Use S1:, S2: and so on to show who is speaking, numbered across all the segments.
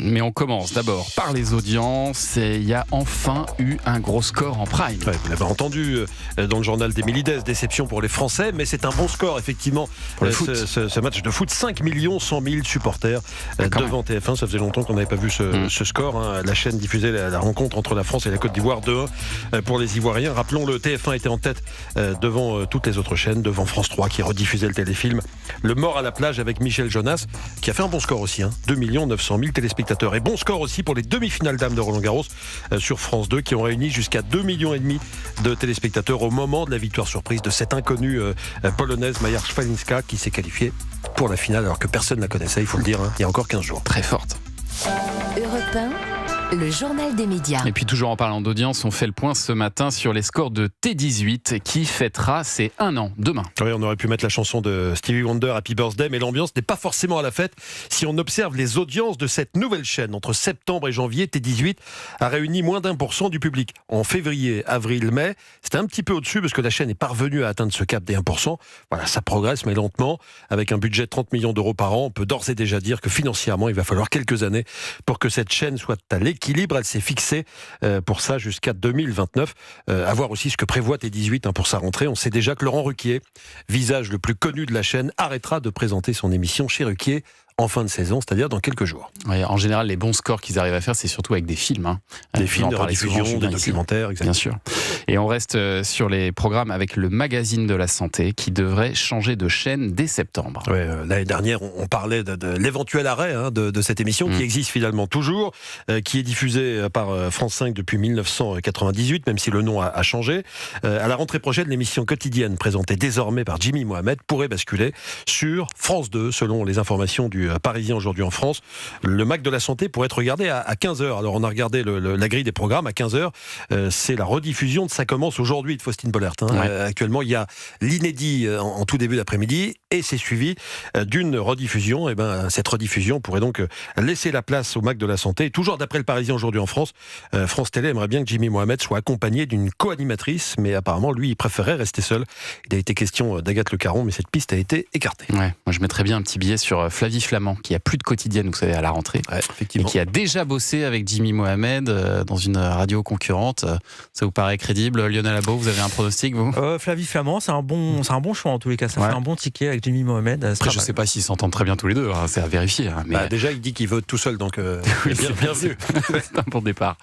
S1: Mais on commence d'abord par les audiences. Il y a enfin eu un gros score en prime.
S2: Ouais, vous l'avez entendu dans le journal d'Émilie Dès, déception pour les Français, mais c'est un bon score effectivement
S1: pour le foot.
S2: Ce match de foot, 5 100 000 supporters devant TF1. Ça faisait longtemps qu'on n'avait pas vu ce score. La chaîne diffusait la rencontre entre la France et la Côte d'Ivoire 2-1 pour les Ivoiriens. Rappelons-le, TF1 était en tête devant toutes les autres chaînes, devant France 3 qui rediffusait le téléfilm Le Mort à la plage avec Michel Jonas, qui a fait un bon score aussi, 2 900 000 téléspectateurs. Et bon score aussi pour les demi-finales dames de Roland-Garros sur France 2 qui ont réuni jusqu'à 2,5 millions de téléspectateurs au moment de la victoire surprise de cette inconnue polonaise Maja Swiatek qui s'est qualifiée pour la finale alors que personne ne la connaissait, il faut le dire, il y a encore 15 jours.
S1: Très forte.
S3: Europe 1, le journal des médias.
S1: Et puis toujours en parlant d'audience, on fait le point ce matin sur les scores de T18 qui fêtera ses 1 an demain.
S2: Oui, on aurait pu mettre la chanson de Stevie Wonder, Happy Birthday, mais l'ambiance n'est pas forcément à la fête. Si on observe les audiences de cette nouvelle chaîne, entre septembre et janvier, T18 a réuni moins d'1% du public. En février, avril, mai, c'était un petit peu au-dessus parce que la chaîne est parvenue à atteindre ce cap des 1%. Voilà, ça progresse, mais lentement. Avec un budget de 30 millions d'euros par an, on peut d'ores et déjà dire que financièrement, il va falloir quelques années pour que cette chaîne soit à l'équilibre. Elle s'est fixée pour ça jusqu'à 2029. À voir aussi ce que prévoit T18 pour sa rentrée. On sait déjà que Laurent Ruquier, visage le plus connu de la chaîne, arrêtera de présenter son émission chez Ruquier en fin de saison, c'est-à-dire dans quelques jours.
S1: Oui, en général, les bons scores qu'ils arrivent à faire, c'est surtout avec des films.
S2: Des films, des rediffusions, des documentaires, exactement.
S1: Bien sûr. Et on reste sur les programmes avec le magazine de la santé qui devrait changer de chaîne dès septembre.
S2: Ouais, l'année dernière, on parlait de l'éventuel arrêt de cette émission qui existe finalement toujours, qui est diffusée par France 5 depuis 1998, même si le nom a changé. À la rentrée prochaine, l'émission quotidienne présentée désormais par Jimmy Mohamed pourrait basculer sur France 2, selon les informations du Parisien aujourd'hui en France. Le Mac de la santé pourrait être regardé à 15h. Alors on a regardé la grille des programmes à 15h. C'est la rediffusion de Ça commence aujourd'hui de Faustine Bollert. Actuellement, il y a l'inédit en tout début d'après-midi et c'est suivi d'une rediffusion. Et cette rediffusion pourrait donc laisser la place au Mac de la santé. Et toujours d'après le Parisien aujourd'hui en France, France Télé aimerait bien que Jimmy Mohamed soit accompagné d'une co-animatrice, mais apparemment lui il préférait rester seul. Il a été question d'Agathe Le Caron, mais cette piste a été écartée.
S1: Ouais, moi je mettrais bien un petit billet sur Flavie Flamand, qui a plus de quotidienne, vous savez, à la rentrée,
S2: effectivement.
S1: Et qui a déjà bossé avec Jimmy Mohamed dans une radio concurrente. Ça vous paraît crédible? Lionel Labo, vous avez un pronostic, vous?
S4: Flavie Flamand, c'est un bon choix en tous les cas. Ça fait un bon ticket avec Jimmy Mohamed.
S1: Après, je ne sais pas s'ils s'entendent très bien tous les deux, c'est à vérifier. Mais...
S2: déjà, il dit qu'il veut tout seul, donc bien vu.
S1: C'est un bon départ.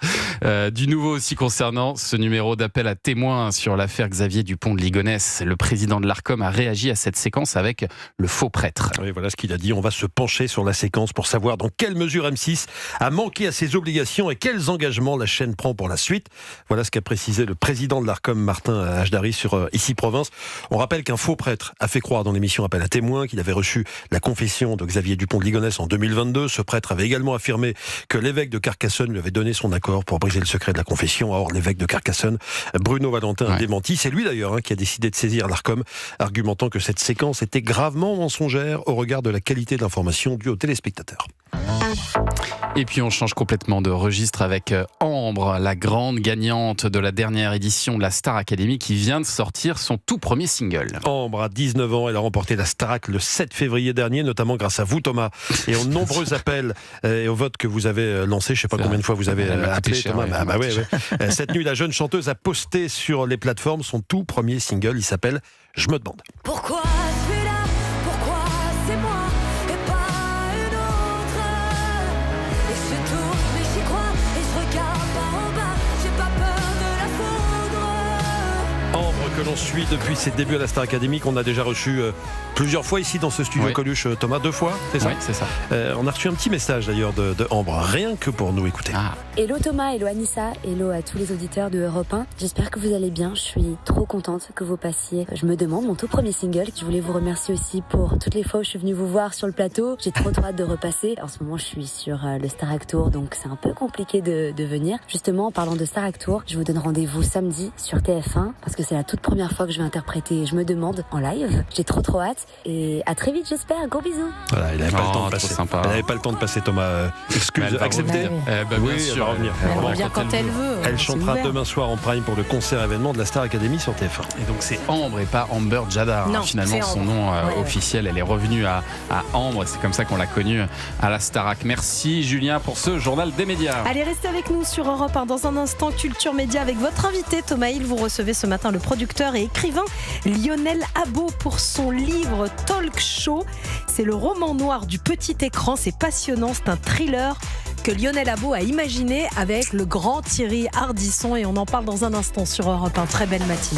S1: Du nouveau aussi concernant ce numéro d'appel à témoins sur l'affaire Xavier Dupont de Ligonnès. Le président de l'Arcom a réagi à cette séquence avec le faux prêtre.
S2: Oui, voilà ce qu'il a dit. On va se pencher sur la séquence pour savoir dans quelle mesure M6 a manqué à ses obligations et quels engagements la chaîne prend pour la suite. Voilà ce qu'a précisé le président de l'Arcom, Martin Hajdari, sur Ici Province. On rappelle qu'un faux prêtre a fait croire dans l'émission Appel à témoins qu'il avait reçu la confession de Xavier Dupont de Ligonnès en 2022. Ce prêtre avait également affirmé que l'évêque de Carcassonne lui avait donné son accord pour briser le secret de la confession. Or, l'évêque de Carcassonne, Bruno Valentin, a démenti. C'est lui d'ailleurs qui a décidé de saisir l'Arcom, argumentant que cette séquence était gravement mensongère au regard de la qualité de l'information due aux téléspectateurs.
S1: Et puis on change complètement de registre avec Ambre, la grande gagnante de la dernière édition de la Star Academy qui vient de sortir son tout premier single.
S2: Ambre a 19 ans, elle a remporté la Starac le 7 février dernier, notamment grâce à vous Thomas, et aux nombreux appels et aux votes que vous avez lancés. Je ne sais pas combien de fois vous avez appelé Thomas. Cette nuit, la jeune chanteuse a posté sur les plateformes son tout premier single, il s'appelle Je me demande.
S5: Pourquoi je suis là? Pourquoi c'est moi et pas une autre? Et je tourne mais j'y crois et je regarde pas en bas. J'ai pas peur de la foudre.
S2: Ambre que l'on suit depuis ses débuts à la Star Academy, qu'on a déjà reçu plusieurs fois ici dans ce studio Coluche. Thomas, 2 fois, c'est ça?
S1: Oui, c'est ça.
S2: On a reçu un petit message d'ailleurs de Ambre, rien que pour nous écouter.
S6: Hello Thomas, hello Anissa, hello à tous les auditeurs de Europe 1. J'espère que vous allez bien, je suis trop contente que vous passiez. Je me demande, mon tout premier single. Je voulais vous remercier aussi pour toutes les fois où je suis venue vous voir sur le plateau. J'ai trop hâte de repasser. En ce moment, je suis sur le Starac Tour, donc c'est un peu compliqué de venir. Justement, en parlant de Starac Tour, je vous donne rendez-vous samedi sur TF1, parce que c'est la toute première fois que je vais interpréter Je me demande en live. J'ai trop hâte. Et à très vite, j'espère. Gros bisous.
S2: Voilà, il n'avait pas le temps de
S1: trop
S2: passer.
S1: sympa.
S2: Elle n'avait pas le temps de passer, Thomas. Excuse,
S1: Mais elle va
S2: acceptée.
S1: revenir. Bien
S2: Oui, elle
S1: sûr.
S2: va revenir.
S7: Elle
S1: va
S7: revient quand elle veut.
S2: Elle
S7: C'est
S2: chantera
S7: ouvert.
S2: demain soir en prime pour le concert événement de la Star Academy sur TF1.
S1: Et donc c'est Ambre et pas Amber Jadar.
S7: Non,
S1: finalement,
S7: c'est
S1: son
S7: Ambre.
S1: nom
S7: Ouais.
S1: officiel, elle est revenue à Ambre. C'est comme ça qu'on l'a connue à la Starac. Merci Julien pour ce journal des médias.
S7: Allez, restez avec nous sur Europe 1. Dans un instant, Culture Média avec votre invité Thomas Hill. Vous recevez ce matin le producteur et écrivain Lionel Abo pour son livre Talk Show. C'est le roman noir du petit écran. C'est passionnant, c'est un thriller que Lionel Abo a imaginé avec le grand Thierry Ardisson. Et on en parle dans un instant sur Europe 1. Très belle matinée.